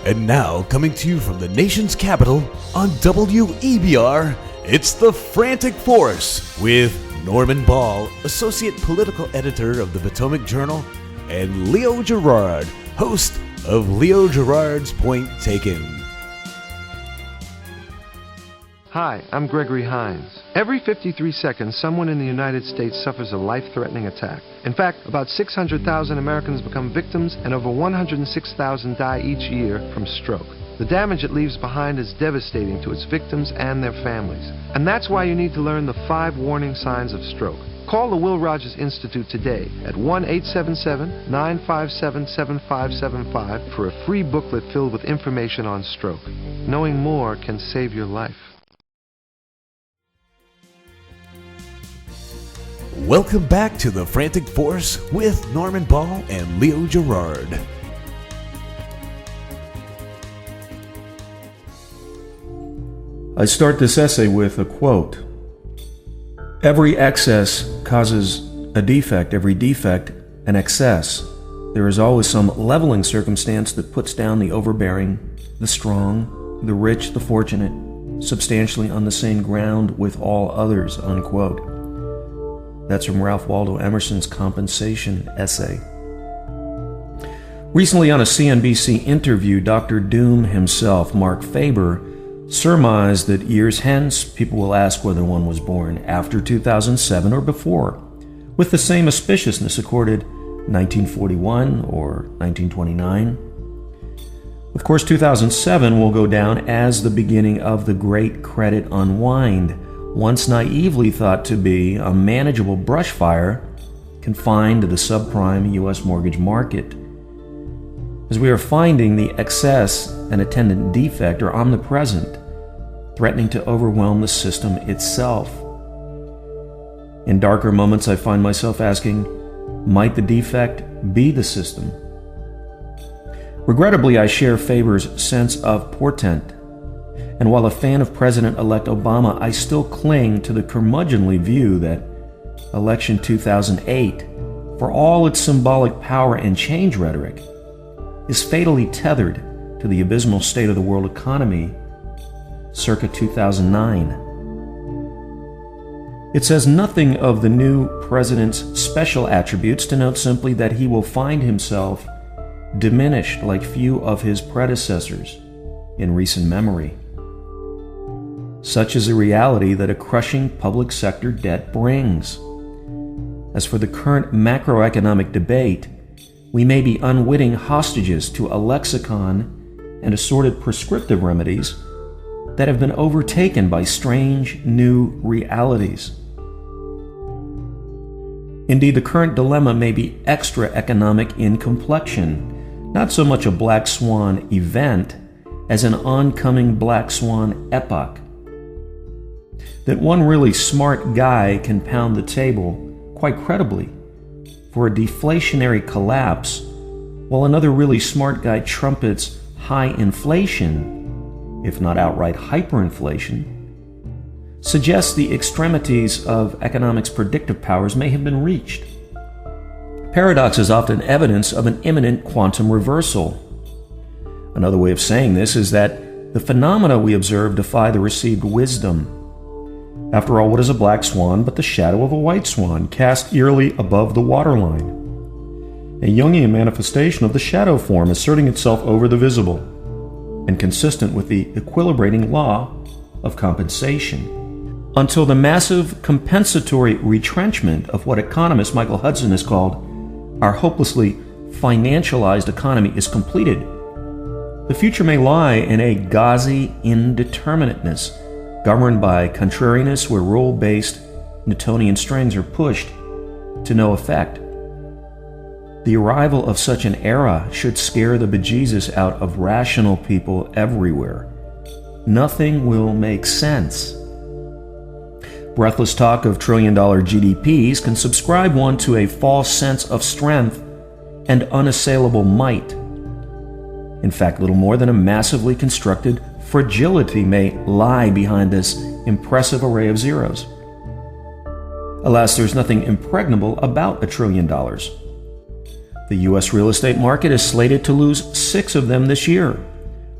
And now, coming to you from the nation's capital on WEBR, it's the Frantic Force with Norman Ball, Associate Political Editor of the Potomac Journal, and Leo Gerard, host of Leo Gerard's Point Taken. Hi, I'm Gregory Hines. Every 53 seconds, someone in the United States suffers a life-threatening attack. In fact, about 600,000 Americans become victims and over 106,000 die each year from stroke. The damage it leaves behind is devastating to its victims and their families. And that's why you need to learn the 5 warning signs of stroke. Call the Will Rogers Institute today at 1-877-957-7575 for a free booklet filled with information on stroke. Knowing more can save your life. Welcome back to the Frantic Force with Norman Ball and Leo Gerard. I start this essay with a quote. Every excess causes a defect, every defect an excess. There is always some leveling circumstance that puts down the overbearing, the strong, the rich, the fortunate, substantially on the same ground with all others, unquote. That's from Ralph Waldo Emerson's Compensation essay. Recently on a CNBC interview, Dr. Doom himself, Mark Faber, surmised that years hence people will ask whether one was born after 2007 or before, with the same auspiciousness accorded 1941 or 1929. Of course, 2007 will go down as the beginning of the Great Credit Unwind, once naively thought to be a manageable brush fire confined to the subprime U.S. mortgage market. As we are finding, the excess and attendant defect are omnipresent, threatening to overwhelm the system itself. In darker moments, I find myself asking, might the defect be the system? Regrettably, I share Faber's sense of portent. And while a fan of President-elect Obama, I still cling to the curmudgeonly view that election 2008, for all its symbolic power and change rhetoric, is fatally tethered to the abysmal state of the world economy circa 2009. It says nothing of the new president's special attributes, to note simply that he will find himself diminished like few of his predecessors in recent memory. Such is the reality that a crushing public sector debt brings. As for the current macroeconomic debate, we may be unwitting hostages to a lexicon and assorted prescriptive remedies that have been overtaken by strange new realities. Indeed, the current dilemma may be extra economic in complexion, not so much a black swan event as an oncoming black swan epoch. That one really smart guy can pound the table, quite credibly, for a deflationary collapse, while another really smart guy trumpets high inflation, if not outright hyperinflation, suggests the extremities of economics' predictive powers may have been reached. Paradox is often evidence of an imminent quantum reversal. Another way of saying this is that the phenomena we observe defy the received wisdom. After all, what is a black swan but the shadow of a white swan, cast eerily above the waterline? A Jungian manifestation of the shadow form asserting itself over the visible, and consistent with the equilibrating law of compensation. Until the massive compensatory retrenchment of what economist Michael Hudson has called our hopelessly financialized economy is completed, the future may lie in a gauzy indeterminateness, governed by contrariness where rule-based Newtonian strings are pushed to no effect. The arrival of such an era should scare the bejesus out of rational people everywhere. Nothing will make sense. Breathless talk of trillion-dollar GDPs can subscribe one to a false sense of strength and unassailable might. In fact, little more than a massively constructed fragility may lie behind this impressive array of zeros. Alas, there's nothing impregnable about $1 trillion. The U.S. real estate market is slated to lose 6 of them this year,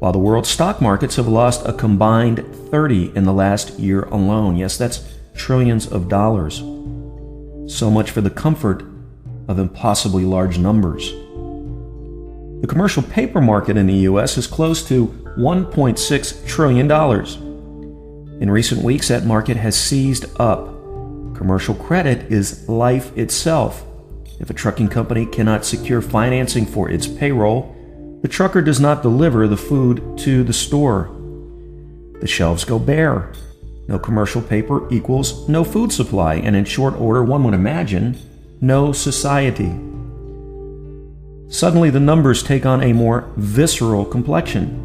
while the world stock markets have lost a combined 30 in the last year alone. Yes, that's trillions of dollars. So much for the comfort of impossibly large numbers. The commercial paper market in the U.S. is close to $1.6 trillion. In recent weeks, that market has seized up. Commercial credit is life itself. If a trucking company cannot secure financing for its payroll, the trucker does not deliver the food to the store. The shelves go bare. No commercial paper equals no food supply, and in short order, one would imagine, no society. Suddenly, the numbers take on a more visceral complexion.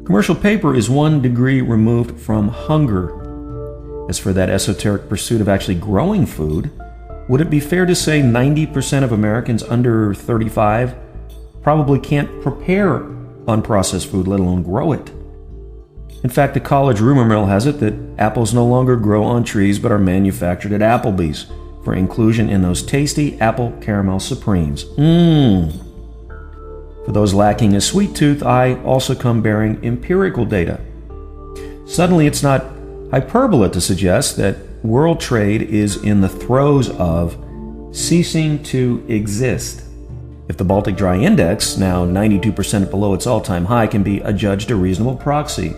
Commercial paper is 1 degree removed from hunger. As for that esoteric pursuit of actually growing food, would it be fair to say 90% of Americans under 35 probably can't prepare unprocessed food, let alone grow it? In fact, the college rumor mill has it that apples no longer grow on trees but are manufactured at Applebee's for inclusion in those tasty apple caramel supremes. For those lacking a sweet tooth, I also come bearing empirical data. Suddenly, it's not hyperbole to suggest that world trade is in the throes of ceasing to exist. If the Baltic Dry Index, now 92% below its all-time high, can be adjudged a reasonable proxy.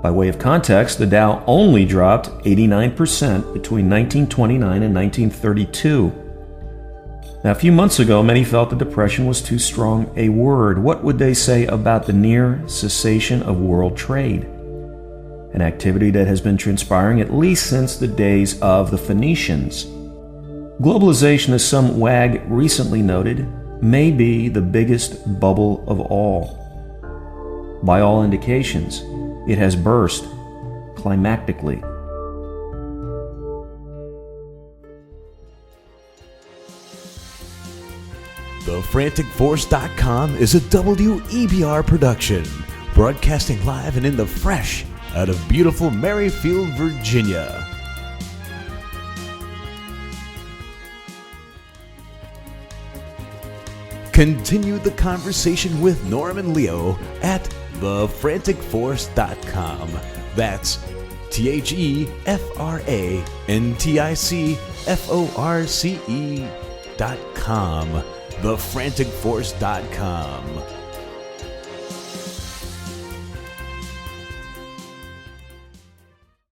By way of context, the Dow only dropped 89% between 1929 and 1932. Now, a few months ago, many felt the depression was too strong a word. What would they say about the near cessation of world trade? An activity that has been transpiring at least since the days of the Phoenicians. Globalization, as some wag recently noted, may be the biggest bubble of all. By all indications, it has burst climactically. TheFranticForce.com is a WEBR production, broadcasting live and in the fresh out of beautiful Merrifield, Virginia. Continue the conversation with Norm and Leo at TheFranticForce.com. That's TheFranticForce.com. TheFranticForce.com.